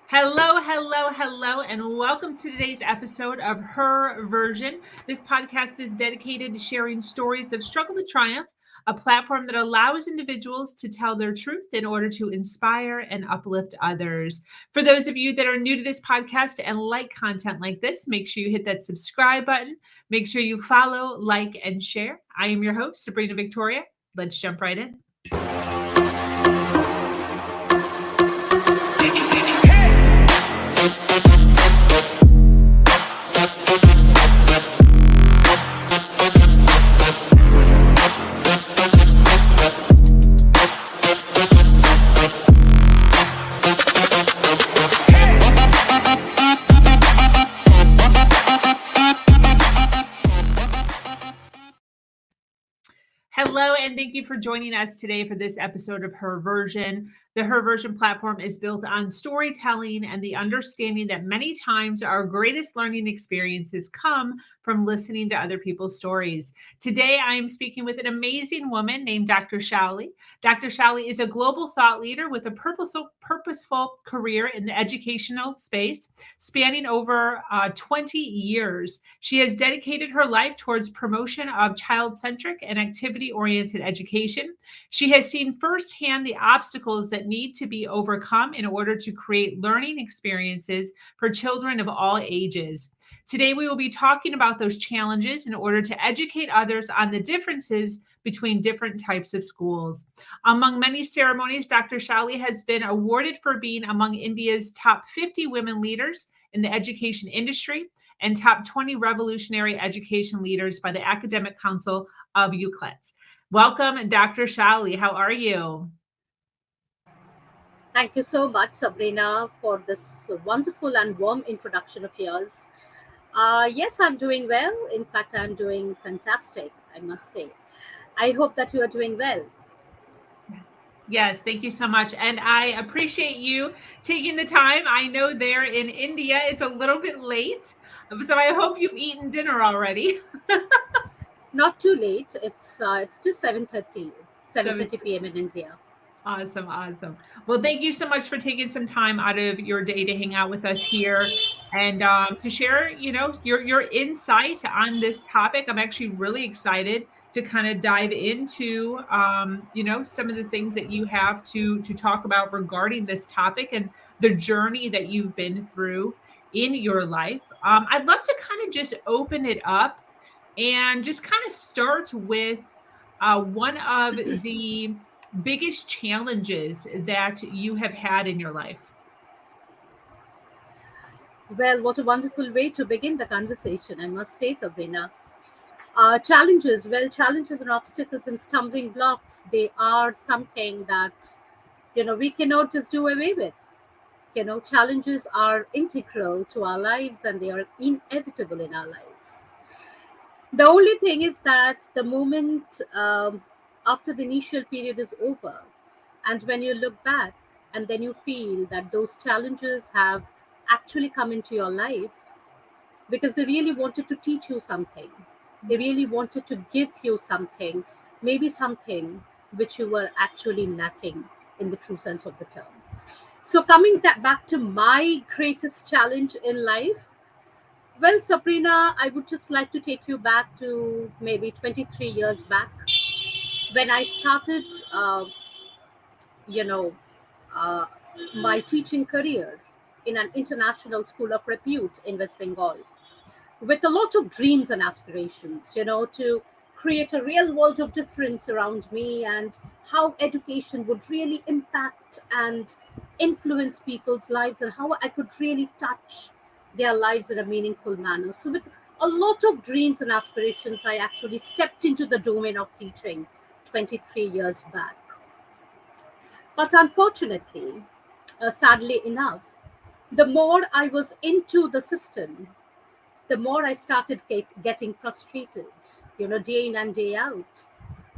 Hello, hello, hello, and welcome to today's episode of Her Version. This podcast is dedicated to sharing stories of struggle to triumph, a platform that allows individuals to tell their truth in order to inspire and uplift others. For those of you that are new to this podcast and like content like this, make sure you hit that subscribe button. Make sure you follow, like, and share. I am your host, Sabrina Victoria. Let's jump right in. Hello, and thank you for joining us today for this episode of Her Version. The Her Version platform is built on storytelling and the understanding that many times our greatest learning experiences come from listening to other people's stories. Today, I am speaking with an amazing woman named Dr. Shauli. Dr. Shauli is a global thought leader with a purposeful career in the educational space, spanning over 20 years. She has dedicated her life towards promotion of child-centric and activity-oriented education. She has seen firsthand the obstacles that need to be overcome in order to create learning experiences for children of all ages. Today, we will be talking about those challenges in order to educate others on the differences between different types of schools. Among many ceremonies, Dr. Shauli has been awarded for being among India's top 50 women leaders in the education industry and top 20 revolutionary education leaders by the Academic Council of ULektz. Welcome, Dr. Shauli. How are you? Thank you so much, Sabrina, for this wonderful and warm introduction of yours. Yes, I'm doing well. In fact, I'm doing fantastic, I must say. I hope that you are doing well. Yes. Yes, thank you so much. And I appreciate you taking the time. I know there in India, it's a little bit late. So I hope you've eaten dinner already. Not too late. It's just 7:30. It's So 7:30 p.m. in India. awesome, awesome. Well, thank you so much for taking some time out of your day to hang out with us here and to share, your insight on this topic. I'm actually really excited to kind of dive into, some of the things that you have to talk about regarding this topic and the journey that you've been through in your life. I'd love to kind of just open it up and just kind of start with one of the biggest challenges that you have had in your life? Well, what a wonderful way to begin the conversation, I must say, Sabrina. Challenges and obstacles and stumbling blocks, they are something that, we cannot just do away with. Challenges are integral to our lives and they are inevitable in our lives. The only thing is that the moment after the initial period is over, and when you look back and then you feel that those challenges have actually come into your life because they really wanted to teach you something, they really wanted to give you something, maybe something which you were actually lacking in the true sense of the term. So, coming back to my greatest challenge in life, well, Sabrina, I would just like to take you back to maybe 23 years back when I started, you know, uh, my teaching career in an international school of repute in West Bengal with a lot of dreams and aspirations, to create a real world of difference around me and how education would really impact and influence people's lives and how I could really touch their lives in a meaningful manner. So, with a lot of dreams and aspirations, I actually stepped into the domain of teaching 23 years back. But unfortunately, sadly enough, the more I was into the system, the more I started getting frustrated, day in and day out.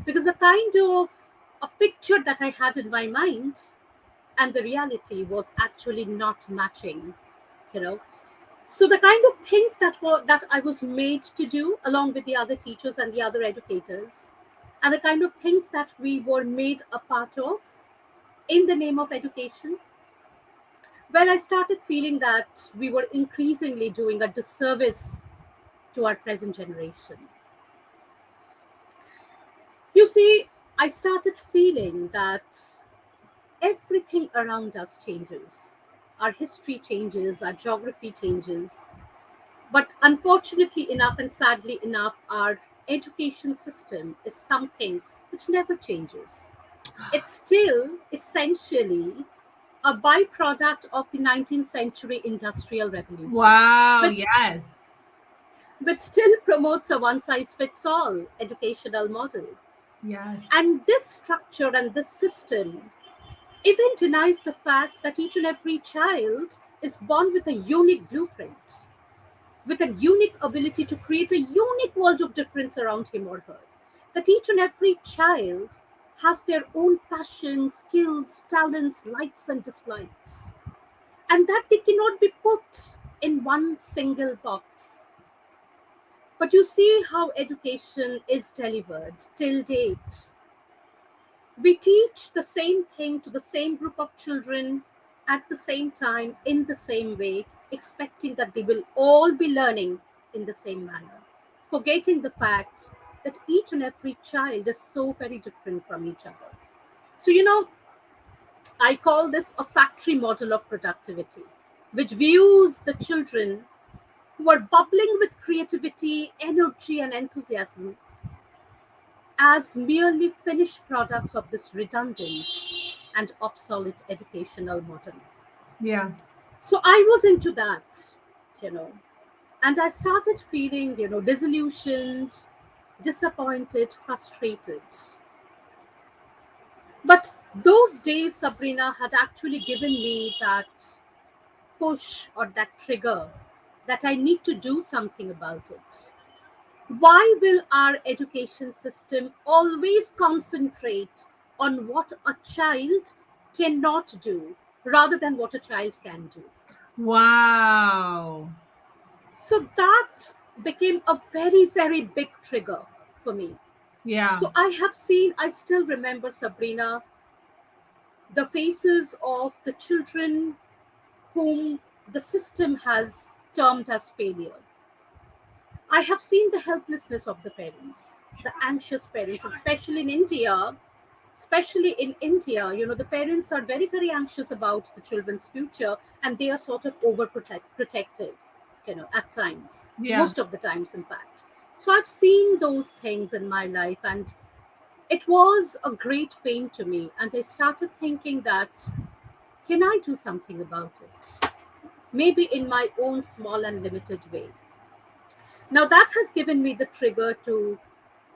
Because the kind of a picture that I had in my mind and the reality was actually not matching, you know. So the kind of things that I was made to do along with the other teachers and the other educators, and the kind of things that we were made a part of in the name of education Well, I started feeling that we were increasingly doing a disservice to our present generation. You see, I started feeling that everything around us changes. Our history changes, our geography changes. But unfortunately enough and sadly enough, our education system is something which never changes. It's still essentially a byproduct of the 19th century industrial revolution, Wow, but, yes. but still promotes a one size fits all educational model. Yes. And this structure and this system even denies the fact that each and every child is born with a unique blueprint, with a unique ability to create a unique world of difference around him or her. That each and every child has their own passions, skills, talents, likes, and dislikes, and that they cannot be put in one single box. But you see how education is delivered till date. We teach the same thing to the same group of children at the same time in the same way, expecting that they will all be learning in the same manner, forgetting the fact that each and every child is so very different from each other. So, I call this a factory model of productivity, which views the children who are bubbling with creativity, energy, and enthusiasm as merely finished products of this redundant and obsolete educational model. Yeah. So I was into that, you know, and I started feeling, disillusioned, disappointed, frustrated. But those days, Sabrina, had actually given me that push or that trigger that I need to do something about it. Why will our education system always concentrate on what a child cannot do rather than what a child can do? Wow. So that became a very, very big trigger for me. Yeah. So I still remember, Sabrina, the faces of the children whom the system has termed as failure. I have seen the helplessness of the parents, the anxious parents, especially in India, the parents are very, very anxious about the children's future, and they are sort of protective, at times, Yeah. most of the times, in fact. So I've seen those things in my life, and it was a great pain to me. And I started thinking that, can I do something about it? Maybe in my own small and limited way. Now, that has given me the trigger to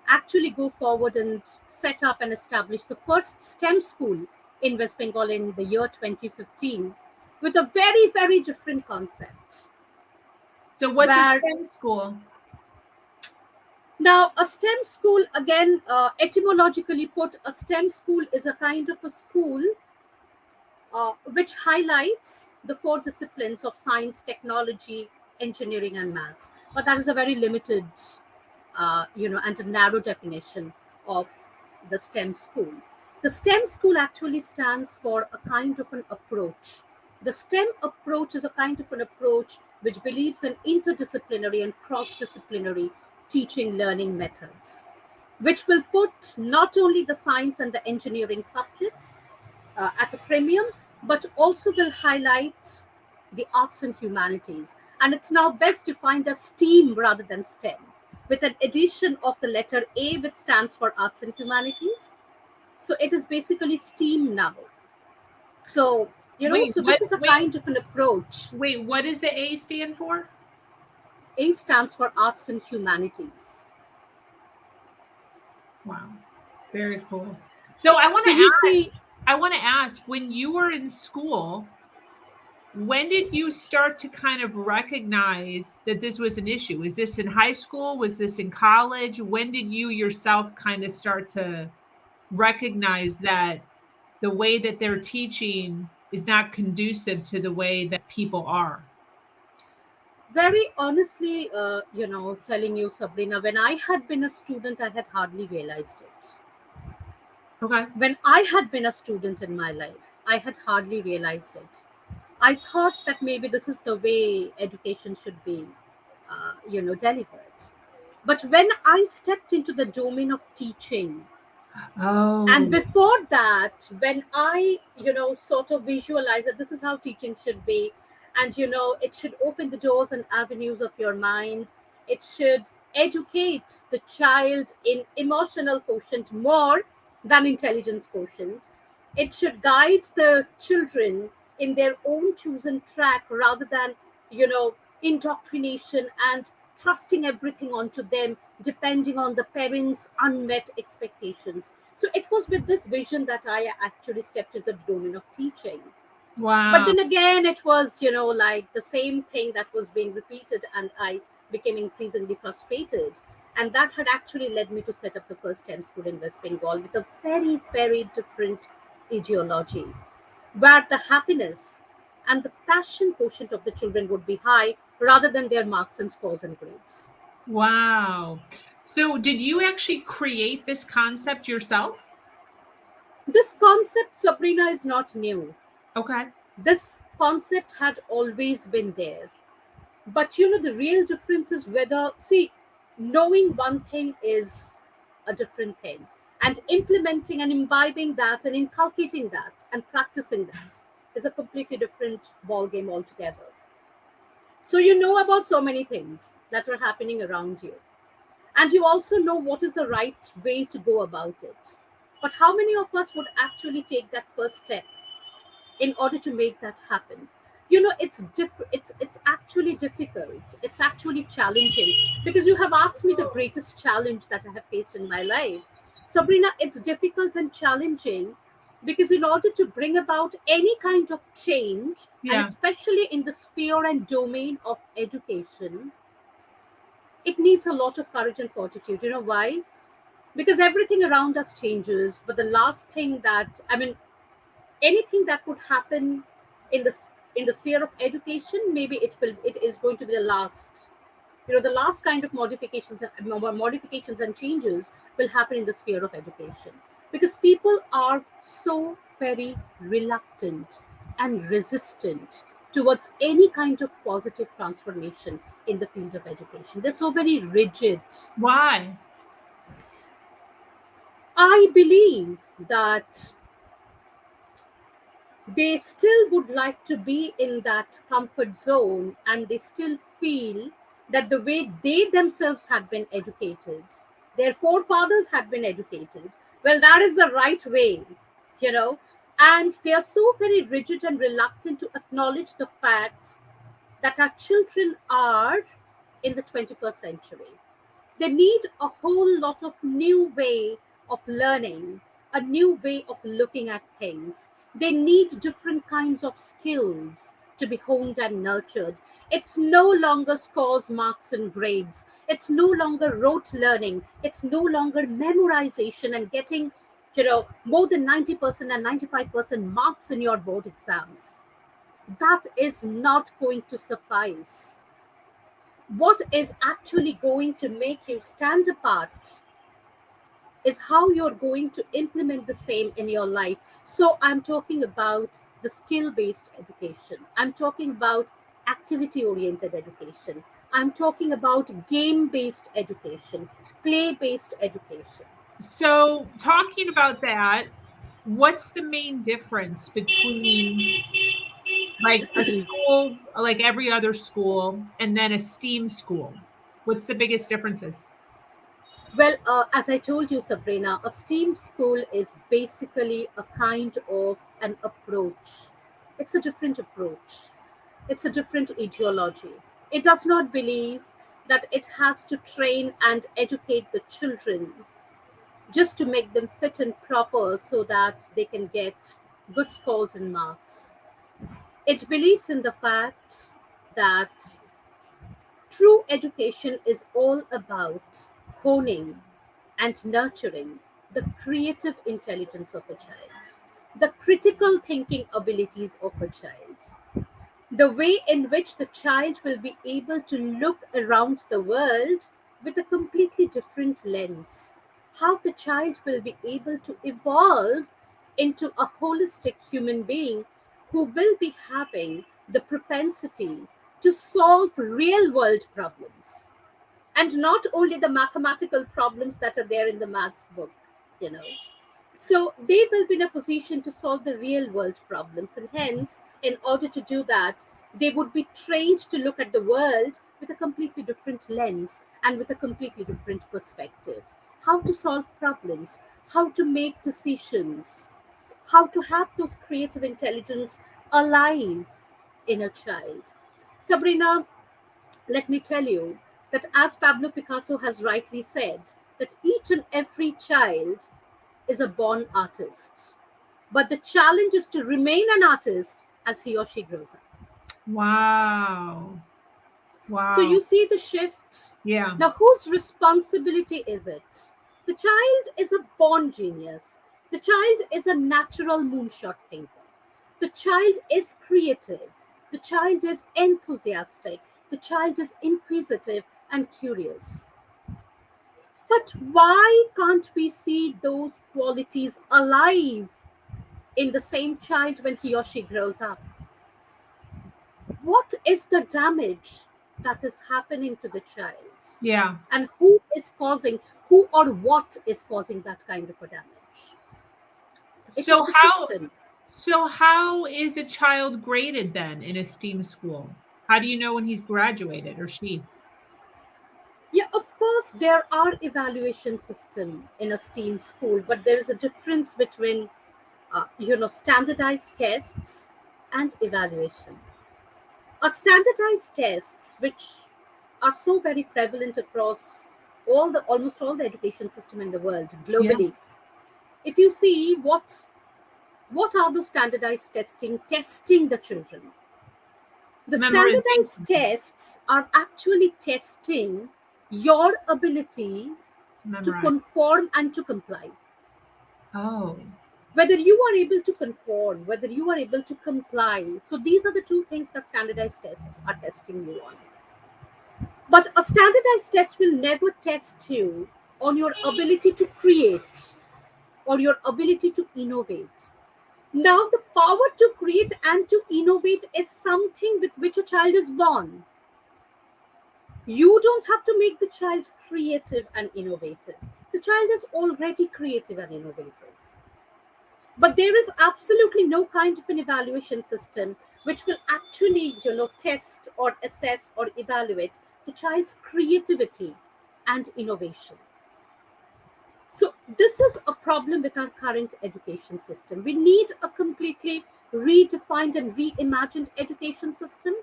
actually go forward and set up and establish the first STEM school in West Bengal in the year 2015 with a very, very different concept. So what's a Where STEM school? now a STEM school, again, etymologically put, a STEM school is a kind of a school which highlights the four disciplines of science, technology, engineering, and maths. But that is a very limited, and a narrow definition of the STEM school. The STEM school actually stands for a kind of an approach. The STEM approach is a kind of an approach which believes in interdisciplinary and cross disciplinary teaching learning methods, which will put not only the science and the engineering subjects at a premium, but also will highlight the arts and humanities. And it's now best defined as STEAM rather than STEM, with an addition of the letter A, which stands for arts and humanities. So it is basically STEAM now. So, Wait, so this is a kind of an approach. what does the A stand for? A stands for arts and humanities. Wow. Very cool. So So you see, I want to ask, when you were in school, when did you start to kind of recognize that this was an issue? Was this in high school? Was this in college? When did you yourself kind of start to recognize that the way that they're teaching is not conducive to the way that people are? very honestly, telling you, Sabrina, when I had been a student, I had hardly realized it. Okay. When I had been a student in my life, I had hardly realized it. I thought that maybe this is the way education should be, delivered. But when I stepped into the domain of teaching, and Oh, before that, when I, sort of visualize that this is how teaching should be, and, it should open the doors and avenues of your mind, it should educate the child in emotional quotient more than intelligence quotient. It should guide the children in their own chosen track rather than, indoctrination and thrusting everything onto them depending on the parents' unmet expectations. So it was with this vision that I actually stepped into the domain of teaching. But wow. then again, it was, like the same thing that was being repeated, and I became increasingly frustrated. And that had actually led me to set up the first STEM school in West Bengal with a very, very different ideology, where the happiness and the passion quotient of the children would be high rather than their marks and scores and grades. Wow. So did you actually create this concept yourself? This concept, Sabrina, is not new. Okay. This concept had always been there. But the real difference is whether, see, knowing one thing is a different thing, and implementing and imbibing that and inculcating that and practicing that is a completely different ball game altogether. So you know about so many things that are happening around you, and you also know what is the right way to go about it. But how many of us would actually take that first step in order to make that happen? It's actually difficult, it's actually challenging, because you have asked me the greatest challenge that I have faced in my life, Sabrina. It's difficult and challenging because in order to bring about any kind of change, and Yeah. especially in the sphere and domain of education, it needs a lot of courage and fortitude. You know why? Because everything around us changes, but the last thing that, I mean, anything that could happen in the sphere of education, maybe it is going to be the last, the last kind of modifications and changes will happen in the sphere of education, because people are so very reluctant and resistant towards any kind of positive transformation in the field of education. They're so very rigid. Why? I believe that they still would like to be in that comfort zone, and they still feel that the way they themselves had been educated, their forefathers had been educated, well, that is the right way, you know and they are so very rigid and reluctant to acknowledge the fact that our children are in the 21st century. They need a whole lot of new way of learning, a new way of looking at things. They need different kinds of skills to be honed and nurtured. It's no longer scores, marks, and grades. It's no longer rote learning. It's no longer memorization and getting, more than 90% and 95% marks in your board exams. That is not going to suffice. What is actually going to make you stand apart is how you're going to implement the same in your life. So I'm talking about the skill based education, I'm talking about activity oriented education, I'm talking about game based education, play based education. So talking about that, what's the main difference between like a school, like every other school, and then a STEAM school? What's the biggest differences? Well, as I told you, Sabrina, a STEAM school is basically a kind of an approach. It's a different approach. It's a different ideology. It does not believe that it has to train and educate the children just to make them fit and proper so that they can get good scores and marks. It believes in the fact that true education is all about honing and nurturing the creative intelligence of a child, the critical thinking abilities of a child, the way in which the child will be able to look around the world with a completely different lens, how the child will be able to evolve into a holistic human being who will be having the propensity to solve real world problems, and not only the mathematical problems that are there in the maths book, you know. So they will be in a position to solve the real world problems. And hence, in order to do that, they would be trained to look at the world with a completely different lens and with a completely different perspective. How to solve problems, how to make decisions, how to have those creative intelligence alive in a child. Sabrina, let me tell you that as Pablo Picasso has rightly said, that each and every child is a born artist. But the challenge is to remain an artist as he or she grows up. Wow. So you Wow. see the shift. Yeah. Now, whose responsibility is it? The child is a born genius. The child is a natural moonshot thinker. The child is creative. The child is enthusiastic. The child is inquisitive and curious. But why can't we see those qualities alive in the same child when he or she grows up? What is the damage that is happening to the child? Yeah. And who is causing, who or what is causing that kind of a damage? It is So the how system. so how is a child graded then in a STEAM school? How do you know when he's graduated or she? Yeah, of course, there are evaluation system in a STEAM school, but there is a difference between, standardized tests and evaluation. Standardized tests, which are so very prevalent across almost all the education system in the world Yeah. globally. If you see what are those standardized testing the children, the standardized Memorization tests are actually testing your ability to to memorize. conform and to comply. Oh. Whether you are able to conform, whether you are able to comply. So these are the two things that standardized tests are testing you on. But a standardized test will never test you on your ability to create or your ability to innovate. Now, the power to create and to innovate is something with which a child is born. You don't have to make the child creative and innovative. The child is already creative and innovative. But there is absolutely no kind of an evaluation system which will actually, test or assess or evaluate the child's creativity and innovation. So this is a problem with our current education system. We need a completely redefined and reimagined education system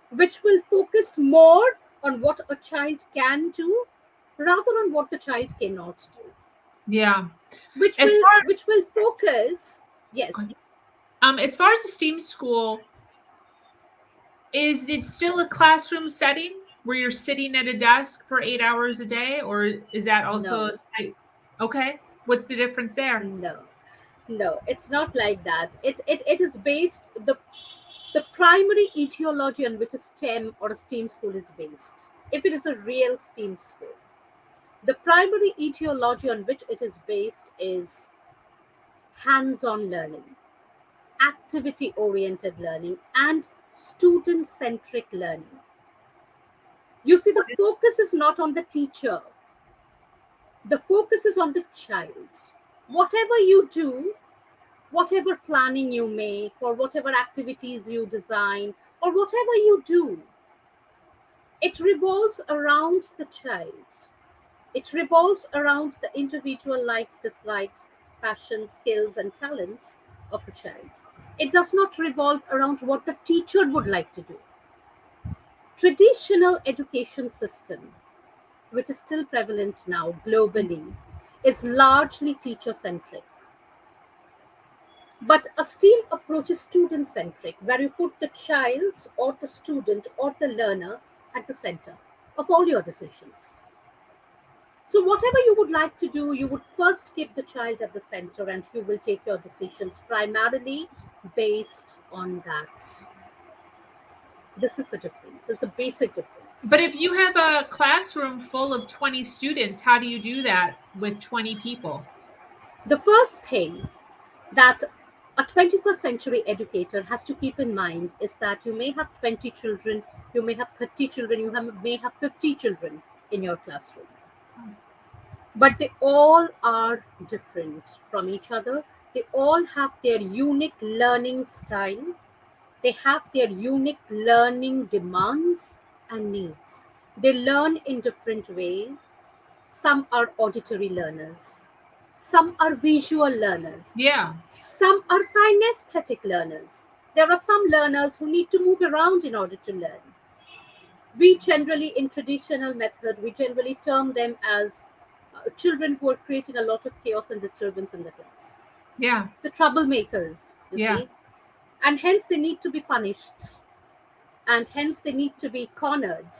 which will focus more on what a child can do rather on what the child cannot do, Yeah. which As will far which will focus. Yes. as far as the STEAM school, is it still a classroom setting where you're sitting at a desk for 8 hours a day, or is that also a No. site? Okay. What's the difference there? No. No, it's not like that. It is based, the primary etiology on which a STEM or a STEAM school is based, if it is a real STEAM school, the primary etiology on which it is based is hands on learning, activity oriented learning, and student centric learning. You see, the focus is not on the teacher, the focus is on the child. Whatever you do, whatever planning you make, or whatever activities you design, or whatever you do, it revolves around the child. It revolves around the individual likes, dislikes, passions, skills, and talents of a child. It does not revolve around what the teacher would like to do. Traditional education system, which is still prevalent now globally, is largely teacher centric. But a STEAM approach is student centric, where you put the child or the student or the learner at the center of all your decisions. So, whatever you would like to do, you would first keep the child at the center and you will take your decisions primarily based on that. This is the difference. It's a basic But difference. if you have a classroom full of 20 students, how do you do that with 20 people? The first thing that a 21st century educator has to keep in mind is that you may have 20 children, you may have 30 children, may have 50 children in your classroom, but they all are different from each other. They all have their unique learning style, they have their unique learning demands and needs. They learn in different way. Some are auditory learners, some are visual learners, Yeah. some are kinesthetic learners. There are some learners who need to move around in order to learn. We generally, in traditional method, we generally term them as children who are creating a lot of chaos and disturbance in the class. Yeah. The troublemakers, you Yeah. see. And hence they need to be punished. And hence they need to be cornered,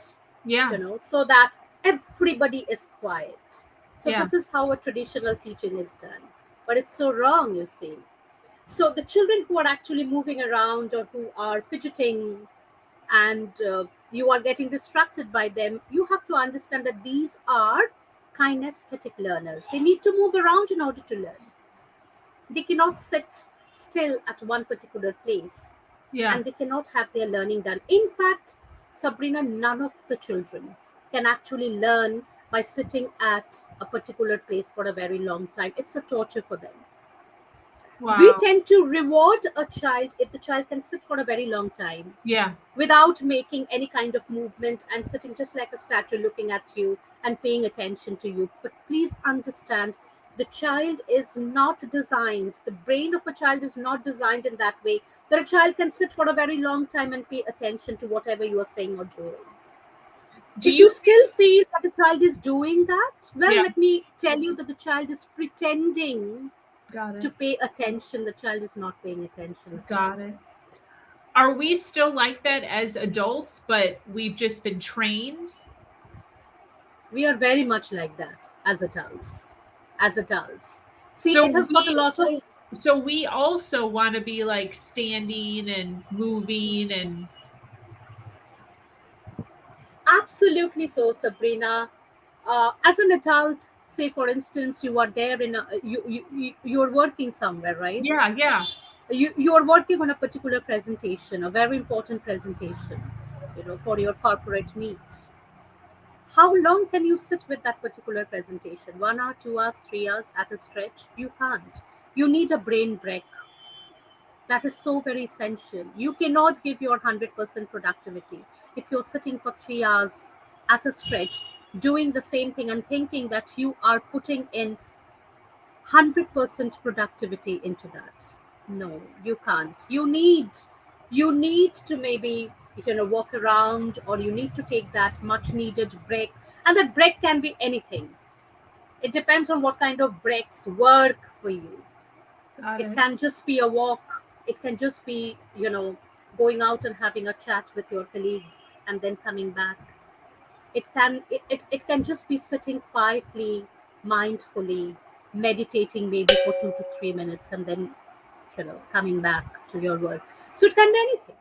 Yeah. so that everybody is quiet. So Yeah. this is how a traditional teaching is done. But it's so wrong, you see. So the children who are actually moving around or who are fidgeting and you are getting distracted by them, you have to understand that these are kinesthetic learners. They need to move around in order to learn. They cannot sit still at one particular place Yeah. and they cannot have their learning done. In fact, Sabrina, none of the children can actually learn by sitting at a particular place for a very long time. It's a torture for them. We Wow. tend to reward a child if the child can sit for a very long time Yeah. without making any kind of movement and sitting just like a statue looking at you and paying attention to you. But please understand, the child is not designed, the brain of a child is not designed in that way that a child can sit for a very long time and pay attention to whatever you are saying or doing. Do If you you still feel that the child is doing that, well, Yeah. let me tell you that the child is pretending Got to it. pay attention. The child is not paying attention at all. Got it. Are we still like that as adults, but we've just been trained? We are very much like that as adults. As adults. See, So it has got a lot of. we also want to be like standing and moving and Absolutely so, Sabrina. As an adult, say for instance, you are there in a you're working somewhere, right? yeah, yeah. You are working on a particular presentation, a very important presentation, for your corporate meet. How long can you sit with that particular presentation? 1 hour, 2 hours, 3 hours at a stretch? You can't. You need a brain break. That is so very essential. You cannot give your 100% productivity if you're sitting for 3 hours at a stretch doing the same thing and thinking that you are putting in 100% productivity into that. No, you can't. You need to maybe walk around, or you need to take that much needed break, and that break can be anything. It depends on what kind of breaks work for you. Got It it. can just be a walk, it can just be going out and having a chat with your colleagues and then coming back. It can just be sitting quietly, mindfully, meditating maybe for 2 to 3 minutes and then coming back to your work. So it can be anything.